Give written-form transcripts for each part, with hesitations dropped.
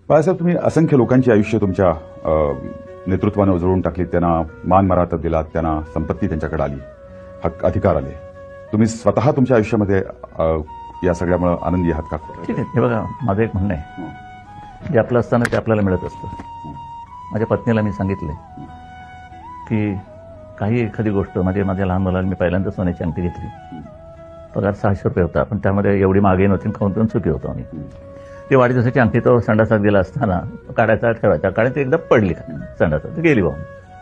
बाळासाहेब, तुम्ही असंख्य लोकांची आयुष्य तुमच्या नेतृत्वाने उजळून टाकली, त्यांना मान मराठा दिलात, त्यांना संपत्ती त्यांच्याकडे आली, हक्क अधिकार आले. तुम्ही स्वतः तुमच्या आयुष्यामध्ये या सगळ्यामुळे आनंदी आहात का? ठीक आहे. हे बघा, माझं एक म्हणणं आहे, जे आपलं असताना ते आपल्याला मिळत असतं. माझ्या पत्नीला मी सांगितलंय की काही एखादी गोष्ट, माझ्या लहान मुलाला मी पहिल्यांदा सोन्याची अंगठी घेतली. पगार 600 रुपये होता, पण त्यामध्ये एवढी मागे नव्हती, खाऊन पिऊन सुखी होतो आम्ही. ती वाढदिवसाची अंगठी तो संडासात गेला असताना काढायचा ठेवायचा, काढायची एकदा पडली संडासात, ती गेली वाहून.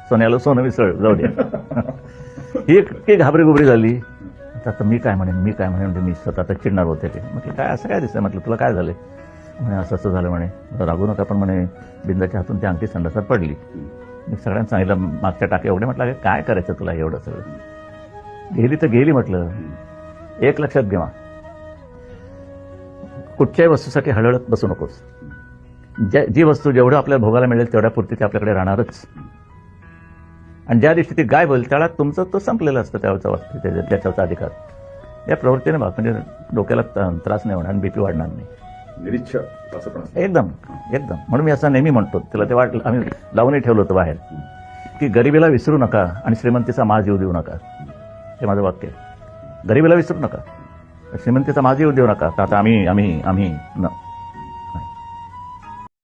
सोन्याला सोनं विसळ, जाऊ द्या. ही इतकी घाबरी झाली. आता मी काय म्हणेन म्हणजे मी स्वतः आता चिडणार होते. ते म्हटलं काय असं काय दिसतंय, म्हटलं तुला काय झालं म्हणे, असं झालं म्हणे. रागू नका, पण म्हणे बिंदाच्या हातून ती अंगठी संडासात पडली. मी सगळ्यांना सांगितलं, मागच्या टाक्या एवढे. म्हटलं काय करायचं तुला एवढं सगळं, गेली तर गेली. म्हटलं एक लक्षात घ्या, कुठच्याही वस्तूसाठी हळहळत बसू नकोस. जी वस्तू जेवढं आपल्या भोगाला मिळेल तेवढ्या पुरती ती आपल्याकडे राहणारच. आणि ज्या दिवशी ती गायब होईल त्याला तुमचं तो संपलेलं असतं, त्याच्यावरचा अधिकार. या प्रवृत्तीने म्हणजे डोक्याला त्रास नाही होणार आणि बीपी वाढणार नाही. निरीच्छ असं पण असतं. एकदम. म्हणून मी असं नेहमी म्हणतो, तिला ते वाटलं, आम्ही लावूनही ठेवलं होतं बाहेर, की गरिबीला विसरू नका आणि श्रीमंतीचा माज येऊ देऊ नका. हे माझं वाक्य आहे. गरिबीला विसरू नका, श्रीमंतीचा माज येऊ देऊ नका. आता आम्ही